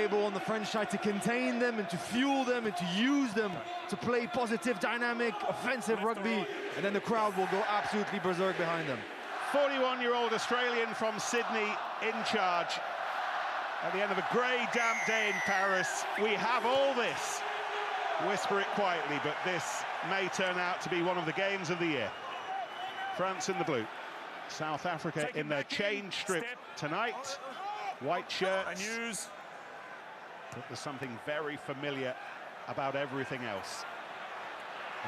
table, and the French tried to contain them and to fuel them and to use them to play positive, dynamic, offensive rugby, and then the crowd will go absolutely berserk behind them. 41-year-old Australian from Sydney in charge. At the end of a grey, damp day in Paris, we have all this. Whisper it quietly, but this may turn out to be one of the games of the year. France in the blue. South Africa in their change strip tonight. White shirts. But there's something very familiar about everything else.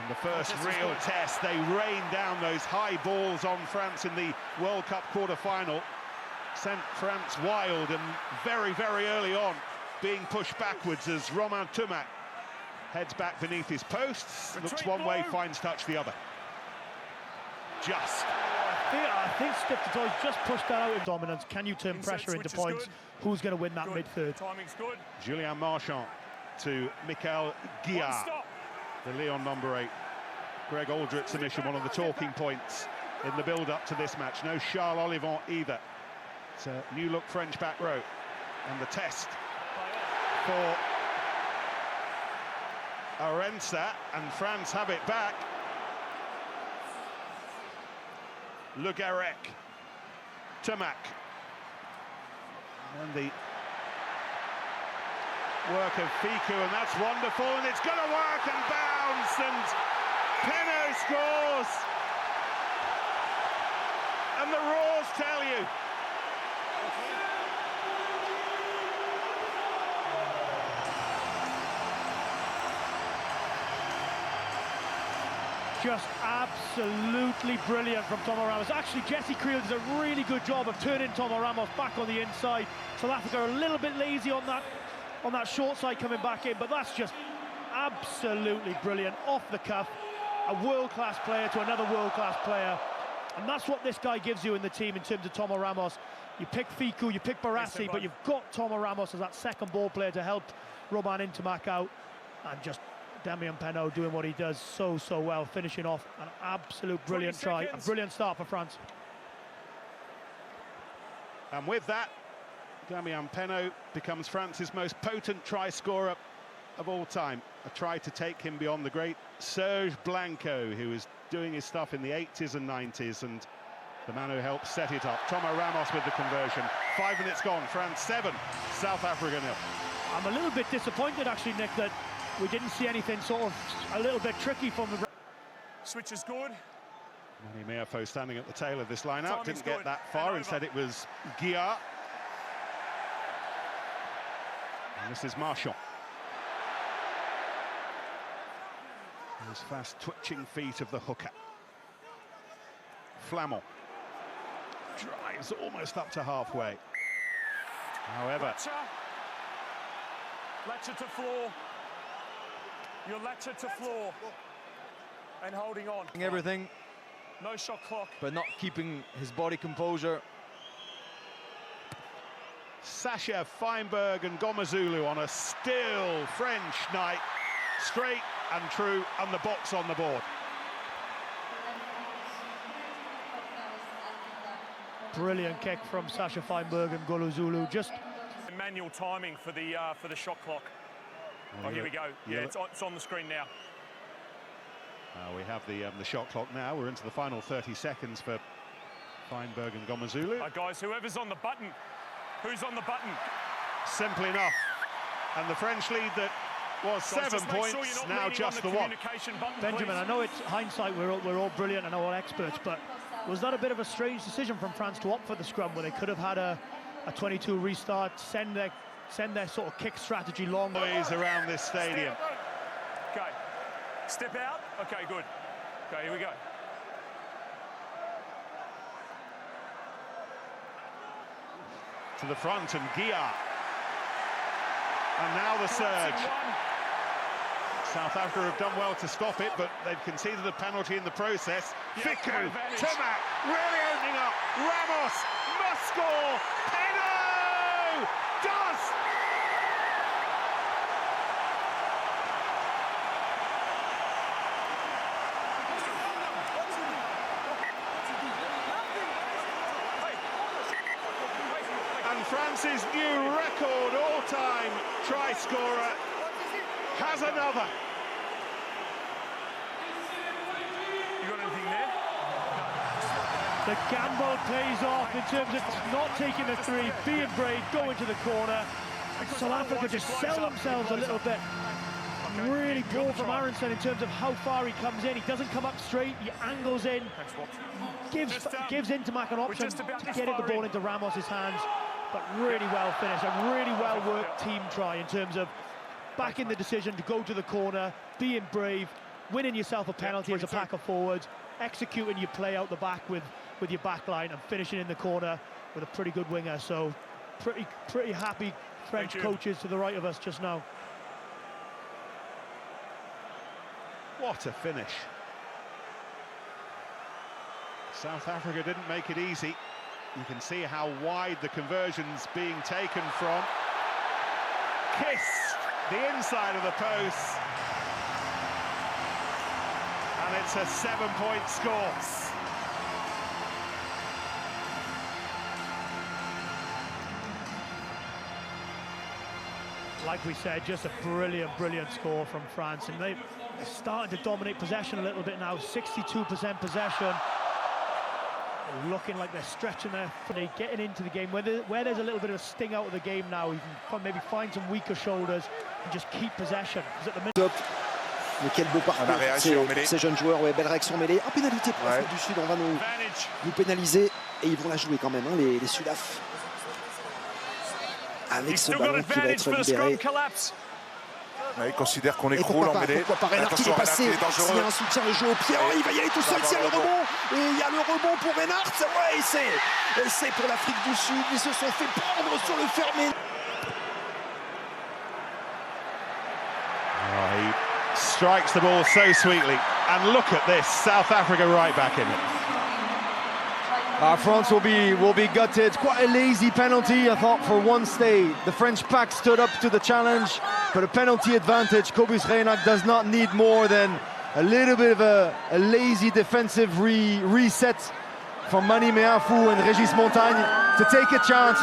In the first real test, they rained down those high balls on France in the World Cup quarter-final. Sent France wild, and very, very early on being pushed backwards as Romain Tumac heads back beneath his posts, looks one way, finds touch the other. I think Stade just pushed that out in dominance. Can you turn pressure into points? Who's going to win that mid-third? Timing's good. Julien Marchand to Michael Guillard, the Lyon number 8. Greg Aldritt's submission, one of the talking points in the build-up to this match. No Charles Olivant either. It's a new-look French back row. And the test for Arensa, and France have it back. Le Garec, Tumac, and the work of Ficou, and that's wonderful, and it's going to work and bounce, and Penaud scores, and the roars tell you. Just absolutely brilliant from Tomo Ramos. Actually, Jesse Creel does a really good job of turning Tomo Ramos back on the inside. South Africa are a little bit lazy on that short side coming back in, but that's just absolutely brilliant. Off the cuff, a world-class player to another world-class player. And that's what this guy gives you in the team in terms of Tomo Ramos. You pick Ficou, you pick Barassi, but you've got Tomo Ramos as that second ball player to help Romain Tumac out. And just Damien Penaud doing what he does so well, finishing off an absolute brilliant try, a brilliant start for France. And with that, Damien Penaud becomes France's most potent try scorer of all time. A try to take him beyond the great Serge Blanco, who was doing his stuff in the 80s and 90s, and the man who helped set it up. Tomo Ramos with the conversion. 5 minutes gone, France 7, South Africa 0. I'm a little bit disappointed, actually, Nick, that we didn't see anything sort of a little bit tricky from the... Switch is good. Manny Meafo standing at the tail of this lineup, didn't get that far, instead it was Guillard. And this is Marchand. Those fast twitching feet of the hooker. Flamand drives almost up to halfway. However... Latcher to floor. Your latcher to floor. And holding on. Everything. No shot clock. But not keeping his body composure. Sacha Feinberg and Gomezulu on a still French night. Straight and true, and the box on the board. Brilliant kick from Sacha Feinberg and Gomezulu. Just manual timing for the shot clock. Oh, here we go. Yeah, it's on the screen now. We have the shot clock now. We're into the final 30 seconds for Feinberg and Gomezulu. Guys, whoever's on the button, who's on the button? Simple enough. And the French lead that was 7 points, now just the one. Benjamin, I know it's hindsight, we're all brilliant and all experts, but was that a bit of a strange decision from France to opt for the scrum, where they could have had a 22 restart, send their sort of kick strategy long? Boys around this stadium. Okay, step out. Okay, good. Okay, here we go. To the front, and Guillard. And now the surge. South Africa have done well to stop it, but they've conceded a penalty in the process. Ficou, Tumac, really opening up. Ramos must score. Penaud does. And France's new record all-time try scorer has another. You got anything there? The gamble pays off in terms of not taking the three, being brave, going to the corner. South Africa just sell themselves a little bit. Really poor from Aronson in terms of how far he comes in. He doesn't come up straight, he angles in, gives Intermac an option to get the ball into Ramos's hands, but really well finished, a really well worked team try in terms of backing the decision to go to the corner, being brave, winning yourself a penalty as a pack of forwards, executing your play out the back with your back line and finishing in the corner with a pretty good winger. So pretty happy French coaches to the right of us just now. What a finish. South Africa didn't make it easy. You can see how wide the conversion's being taken from. Kissed the inside of the post. And it's a 7-point score. Like we said, just a brilliant score from France, and they're starting to dominate possession a little bit now. 62% possession, looking like they're stretching their foot, getting into the game. Where there's a little bit of a sting out of the game now, you can maybe find some weaker shoulders and just keep possession. Because at the minute... Mais quel beau parcours ces jeunes joueurs, ouais, belle réaction mêlée. En pénalité pour l'Afrique du Sud, on va nous pénaliser et ils vont la jouer quand même, hein, les Sudaf. Avec ce ballon qui va être libéré. Ouais, il considère qu'on écroule en mêlée. Pourquoi pas Reinhardt, il est passé. S'il y a un soutien, le jeu au pied, il va y aller tout seul, s'il y a le rebond. Et il y a le rebond pour Reinhardt. Ouais, et c'est pour l'Afrique du Sud. Ils se sont fait prendre sur le fermé. He strikes the ball so sweetly. And look at this, South Africa right back in it. France will be gutted. Quite a lazy penalty, I thought, for one Stade. The French pack stood up to the challenge, but a penalty advantage. Kobus Reinhardt does not need more than a little bit of a lazy defensive reset from Mani Meafou and Régis Montagne to take a chance.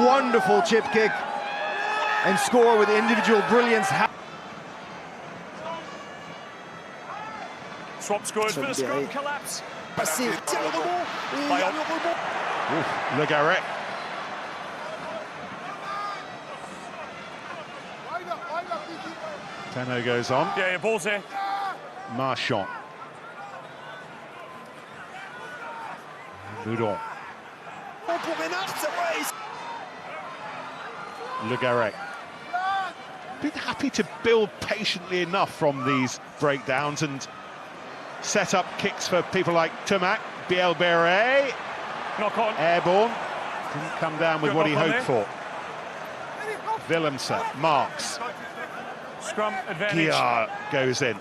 Wonderful chip kick and score with individual brilliance. Swap's good for the scrum collapse. Passé, tire le rebond, et il y a le rebond. Le Garrett. Tenno goes on. Yeah, your ball's there. Marchand. Boudon. Pour Reinhardt, ouais. Le Garrett. Been happy to build patiently enough from these breakdowns and set up kicks for people like Tumac, Biel Beret. Knock on. Airborne. Didn't come down with Good what he hoped there. for. Willemse, Marks. Scrum advantage. Giard goes in.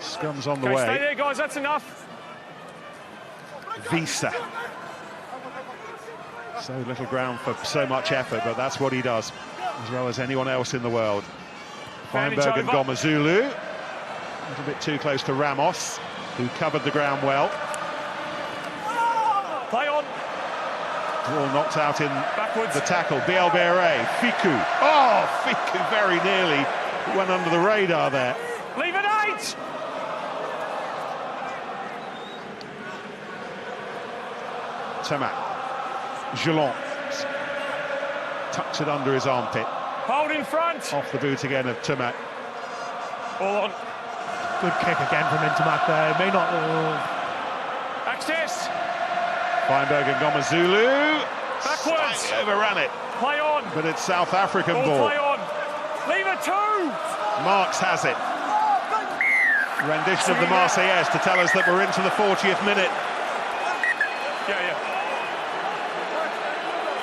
Scrum's on the Okay, way. stay there, guys, that's enough. Visa. So little ground for so much effort, but that's what he does, as well as anyone else in the world. Feinberg and Gomazulu. A little bit too close to Ramos, who covered the ground well. Play on. Ball knocked out in Backwards. the tackle. Biel Beret, Fiku. Oh, Fiku very nearly went under the radar there. Leave it 8. Tumac. Gelon tucks it under his armpit. Hold in front. Off the boot again of Tumac. All on. Good kick again from Intermac there. May not... Access. Feinberg and Gomazulu. Backwards. Slightly overran it, Play on. but it's South African Ball ball. play on. Leave it 2. Marks has it. Rendition of the Marseillaise to tell us that we're into the 40th minute. Yeah.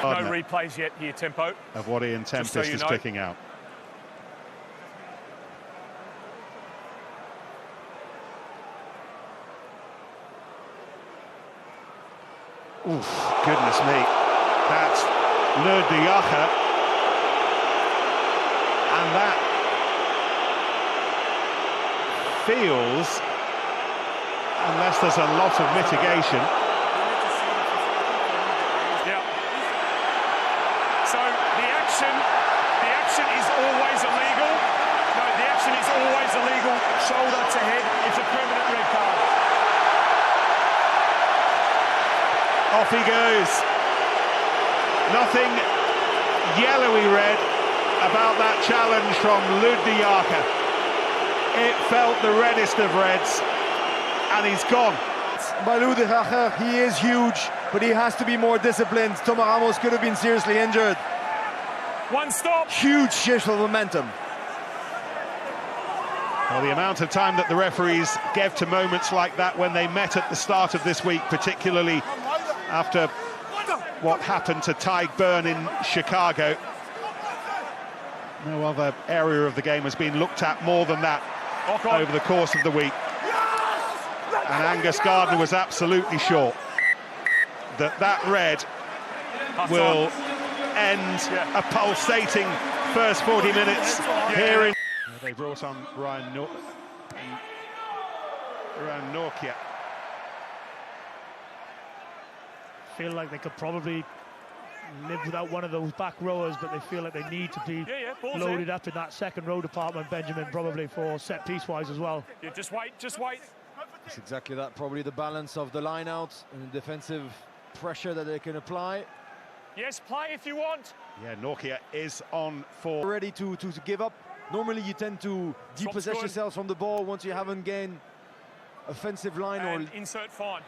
No replays yet here, Tempo. Of what Ian Tempest so you is know. picking out. Oof, goodness me. That's Le Diacha. And that feels, unless there's a lot of mitigation. Yeah. So the action is shoulder to head, it's a permanent red card. Off he goes. Nothing yellowy red about that challenge from Ludwig. It felt the reddest of reds, and he's gone. By Ludwig, he is huge, but he has to be more disciplined. Thomas Ramos could have been seriously injured. One stop. Huge shift of momentum. Well, the amount of time that the referees gave to moments like that when they met at the start of this week, particularly after what happened to Tyg Byrne in Chicago. No other area of the game has been looked at more than that over the course of the week. And Angus Gardner was absolutely sure that that red will end a pulsating first 40 minutes here in... They brought on Ryan Norkia. Feel like they could probably live without one of those back rowers, but they feel like they need to be loaded up in that second row department, Benjamin, probably for set piece wise as well. Yeah, just wait. It's exactly that, probably the balance of the line out and the defensive pressure that they can apply. Yes, play if you want. Yeah, Norkia is on for... Ready to give up. Normally you tend to depossess yourselves from the ball once you haven't gained offensive line And or insert fine.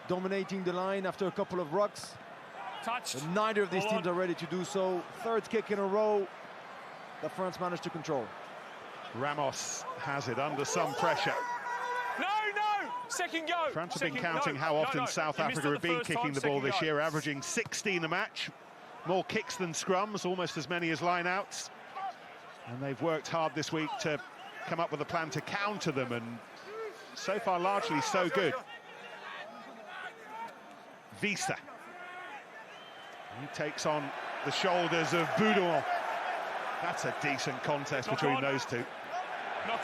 dominating the line after a couple of rucks. Touched. But neither of these teams are ready to do so. Third kick in a row that France managed to control. Ramos has it under some pressure. No! Second go! France have been counting how often South Africa have been kicking the ball this year, averaging 16 a match. More kicks than scrums, almost as many as line-outs. And they've worked hard this week to come up with a plan to counter them, and so far largely so good. Visa. He takes on the shoulders of Boudouin. That's a decent contest between those two.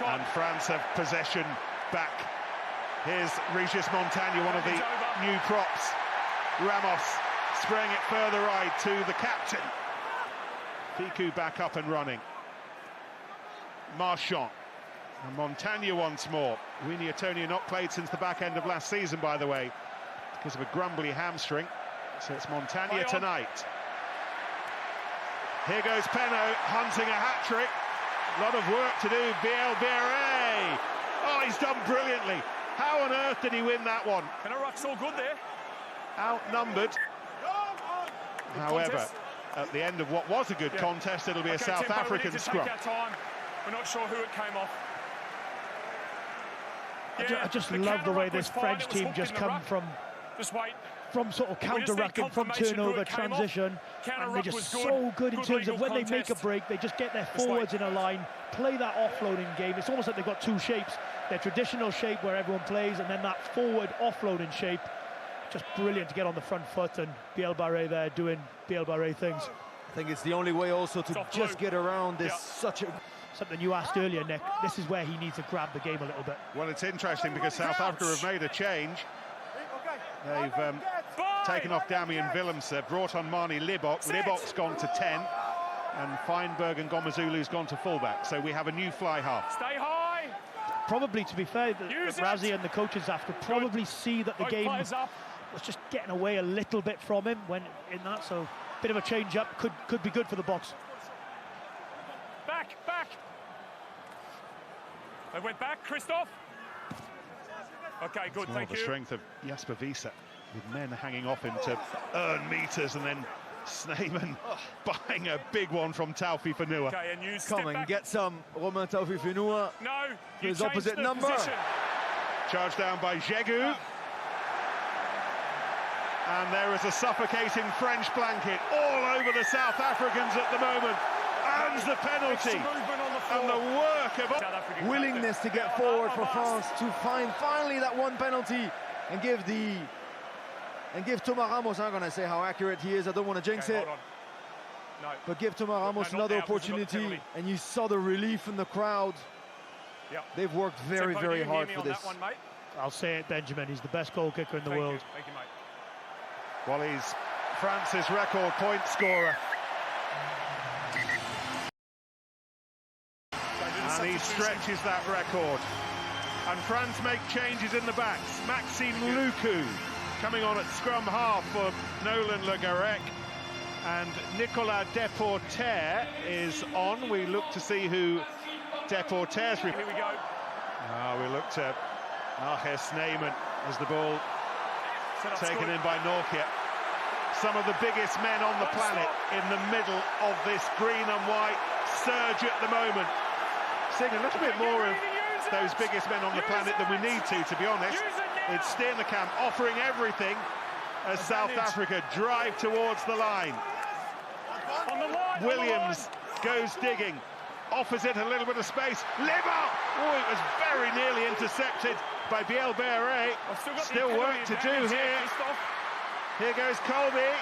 And France have possession back. Here's Regis Montagna, one of the new props. Ramos spraying it further right to the captain. Fiku back up and running. Marchand. And Montagna once more. Winnie Atonia not played since the back end of last season, by the way, because of a grumbly hamstring. So it's Montagna tonight. Here goes Penaud, hunting a hat-trick. A lot of work to do, Biel. Oh, he's done brilliantly. How on earth did he win that one? Penaud's all good there. Outnumbered. However, at the end of what was a good contest, it'll be a South Timbo, African scrum. We're not sure who it came off. I just love the way this French team just come from sort of counter-rucking, from turnover, transition, and they're just so good in terms of when they make a break, they just get their forwards in a line, play that offloading game. It's almost like they've got two shapes, their traditional shape where everyone plays, and then that forward offloading shape. Just brilliant to get on the front foot, and Biel Barré there doing Biel Barré things. I think it's the only way also to just get around this Something you asked earlier, Nick, this is where he needs to grab the game a little bit. Well, it's interesting because South Africa have made a change. They've taken off Damian Willemse, brought on Marnie Libok. Libok's gone to 10, and Feinberg and Gomazulu's gone to fullback. So we have a new fly half. Stay high. Probably, to be fair, Razzie and the coaching staff could probably see that the game was just getting away a little bit from him when in that. So a bit of a change-up could be good for the Boks. Back. They went back, Christoph. Okay, good, thank you. The strength of Jasper Visa, with men hanging off him to earn meters, and then Sneeman buying a big one from Taufi Fanua. Okay, and you Come and get some, Romain Taufi Fanua. No, his opposite number. Position. Charged down by Jegu. And there is a suffocating French blanket all over the South Africans at the moment. And the penalty. And the work of willingness to get forward for France to find finally that one penalty and give Thomas Ramos, I'm not going to say how accurate he is, I don't want to jinx it, but give Thomas Ramos another opportunity, and you saw the relief in the crowd. They've worked very, very hard for this. I'll say it, Benjamin, he's the best goal kicker in the world. Thank you, mate. Well, he's France's record point scorer. And he stretches that record. And France make changes in the backs. Maxime Lucu coming on at scrum half for Nolan Le Garec. And Nicolas Deporter is on. We look to see who Deporter's... Here we go. We look to Nages Neyman as the ball taken in by Norkia. Some of the biggest men on the planet in the middle of this green and white surge at the moment. Seeing a little bit more of those biggest men on the planet than we need to be honest. It's Steenekamp offering everything as South Africa drive towards the line. Williams goes digging, offers it a little bit of space. Liver! Oh, it was very nearly intercepted by Biel Beret. Still work to do here. Here goes Colby.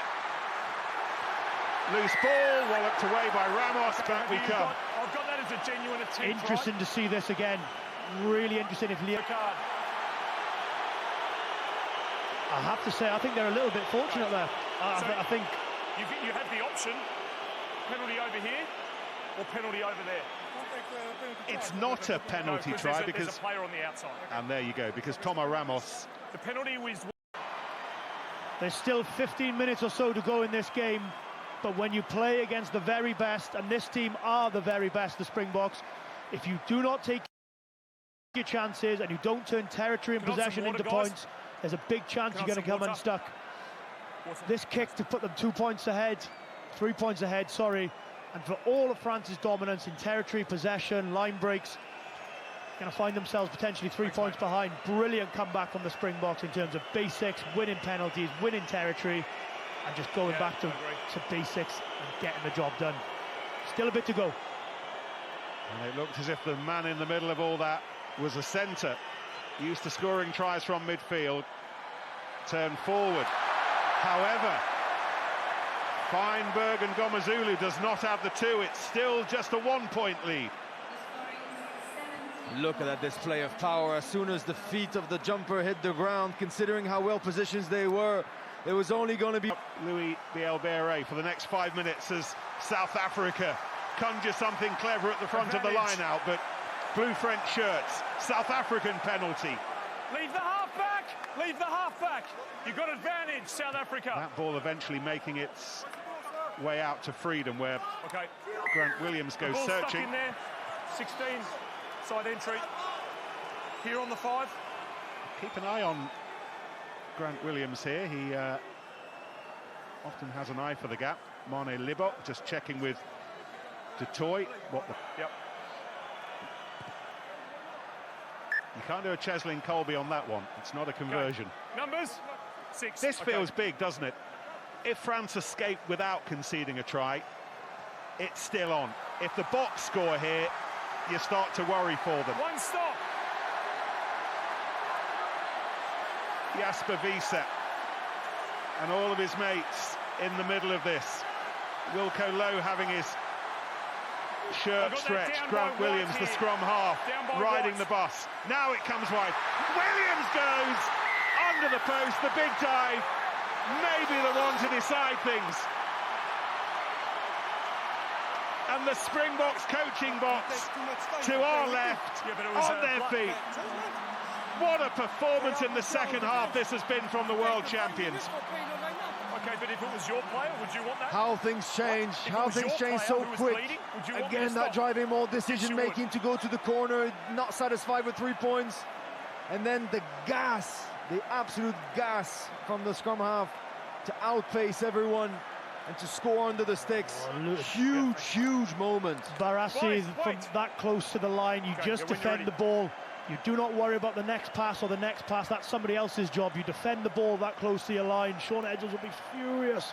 Loose ball, walloped away by Ramos, back we come. I've got that as a genuine attempt. Interesting to see this again. Really interesting if Leo... I have to say, I think they're a little bit fortunate there. I think... You had the option, penalty over here, or penalty over there. It's not a penalty try because... There's a player on the outside. And there you go, because Tomo Ramos... The penalty was... There's still 15 minutes or so to go in this game, but when you play against the very best, and this team are the very best, the Springboks, if you do not take your chances and you don't turn territory and possession into points, there's a big chance you're going to come unstuck. This kick to put them 3 points ahead, and for all of France's dominance in territory, possession, line breaks, going to find themselves potentially 3 points behind. Brilliant comeback from the Springboks in terms of basics, winning penalties, winning territory, and just going back to basics and getting the job done. Still a bit to go. And it looked as if the man in the middle of all that was a centre, used to scoring tries from midfield, turned forward. However, Feinberg and Gomezulu does not have the two. It's still just a 1 point lead. Look at that display of power. As soon as the feet of the jumper hit the ground, considering how well positioned they were, there was only going to be... Louis Biel Beret for the next 5 minutes as South Africa conjure something clever at the front of the line out, but blue French shirts, South African penalty. Leave the half-back! Leave the half-back! You've got advantage, South Africa. That ball eventually making its way out to freedom, where Grant Williams goes searching. Stuck in there. 16, side entry. Here on the 5. Keep an eye on Grant Williams here. He often has an eye for the gap. Mane Libok just checking with Du Toit what the... Yep. You can't do a Cheslin Colby on that one. It's not a conversion. Okay. Numbers 6. This feels big, doesn't it? If France escape without conceding a try, it's still on. If the Boks score here, you start to worry for them. One stop. Jasper Wiese and all of his mates in the middle of this. Wilco Low having his shirt stretched. Grant Williams, the scrum half, riding the bus. Now it comes wide. Williams goes under the post, the big dive, maybe the one to decide things. And the Springboks coaching box to our left, on their feet. What a performance in the second half this has been from the world champions. Okay, but if it was your player, would you want that? How things change, so quick. Again, that driving ball, decision-making to go to the corner, not satisfied with 3 points. And then the gas, the absolute gas from the scrum half to outpace everyone and to score under the sticks. Huge moment. Barassi from that close to the line, you just defend the ball. You do not worry about the next pass or the next pass. That's somebody else's job. You defend the ball that close to your line. Sean Edwards will be furious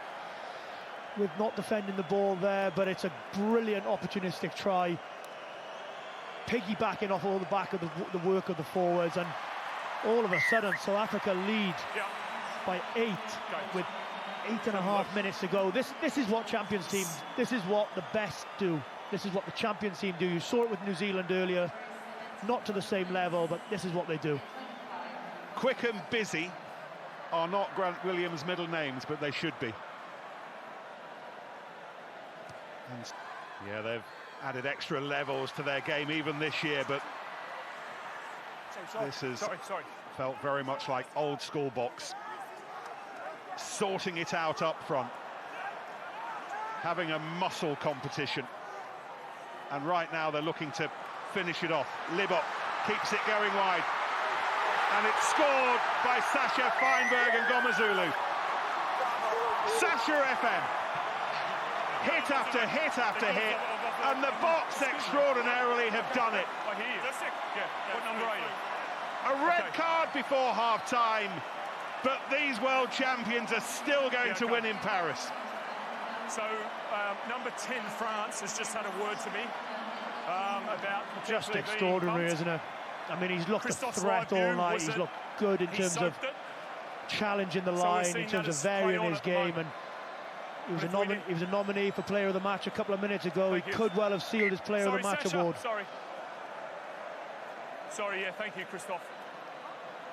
with not defending the ball there, but it's a brilliant opportunistic try. Piggybacking off all the back of the work of the forwards, and all of a sudden South Africa lead by 8 with 8.5 minutes to go. This is what champions teams, this is what the best do. This is what the champions team do. You saw it with New Zealand earlier. Not to the same level, but this is what they do. Quick and Busy are not Grant Williams' middle names, but they should be. And yeah, they've added extra levels to their game even this year, but this has felt very much like old school box. Sorting it out up front, having a muscle competition, and right now they're looking to finish it off. Libot keeps it going wide, and it's scored by Sasha Feinberg and Gomezulu. Sasha FM, hit after hit after hit, and the Boks extraordinarily have done it. I hear you. That's it. Yeah. What number are you? A red card before half-time, but these world champions are still going to win in Paris. So, number 10, France, has just had a word to me about just extraordinary, isn't it? I mean, he's looked a threat all night. He's looked good in terms of challenging the line, in terms of varying his game, and he was a nominee for Player of the Match a couple of minutes ago. He could well have sealed his Player of the Match award. Sorry, yeah, thank you, Christophe.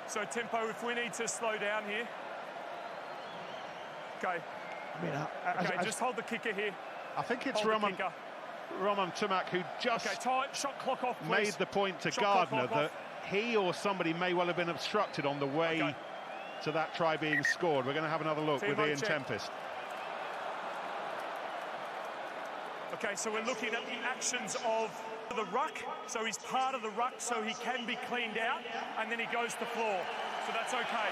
So, Tempo, if we need to slow down here. Okay. I mean, just hold the kicker here. I think it's Roman Tumak who just shot clock off, made the point to Gardner that he or somebody may well have been obstructed on the way to that try being scored. We're going to have another look with Ian Tempest. Okay, so we're looking at the actions of the ruck. So he's part of the ruck, so he can be cleaned out, and then he goes to floor. So that's okay.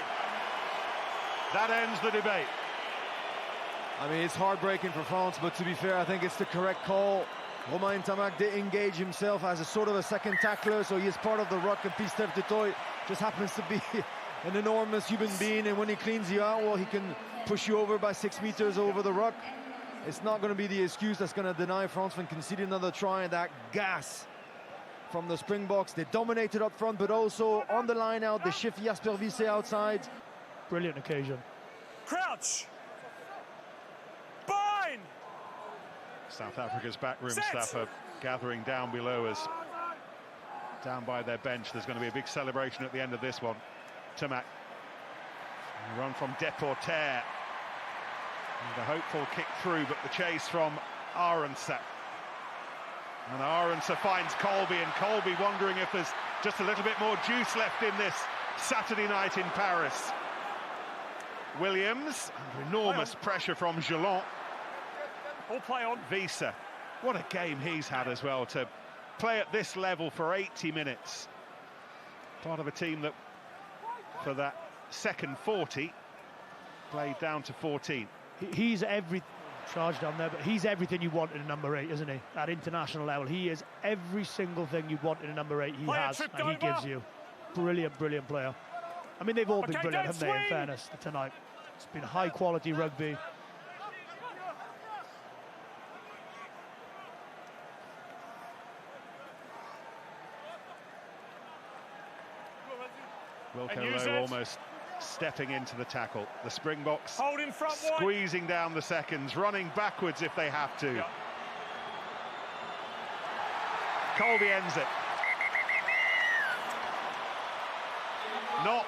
That ends the debate. I mean, it's heartbreaking for France, but to be fair, I think it's the correct call. Romain Tamac did engage himself as a sort of a second tackler, so he is part of the ruck, and Pistef Dutoy just happens to be an enormous human being, and when he cleans you out, well, he can push you over by 6 meters over the ruck. It's not going to be the excuse that's going to deny France from conceding another try, and that gas from the Springboks. They dominated up front, but also on the line out, they shift Jasper Wiese outside. Brilliant occasion. Crouch! Bind! South Africa's backroom staff are gathering down below us. Down by their bench, there's going to be a big celebration at the end of this one. Tamac. Run from Deporter. The hopeful kick through, but the chase from Arendse. And Arendse finds Colby, and Colby wondering if there's just a little bit more juice left in this Saturday night in Paris. Williams, under enormous pressure from Gelon. All play on. Wiese, what a game he's had as well, to play at this level for 80 minutes. Part of a team that, for that second 40, played down to 14. He's charged on there, but he's everything you want in a number 8, isn't he? At international level, he is every single thing you want in a number 8. He has, and he gives you. Brilliant, brilliant player. I mean, they've all been brilliant, haven't they, in fairness, tonight. It's been high-quality rugby. Wilco Lowe almost stepping into the tackle. The Springboks holding front squeezing down the seconds, running backwards if they have to. Colby ends it. Not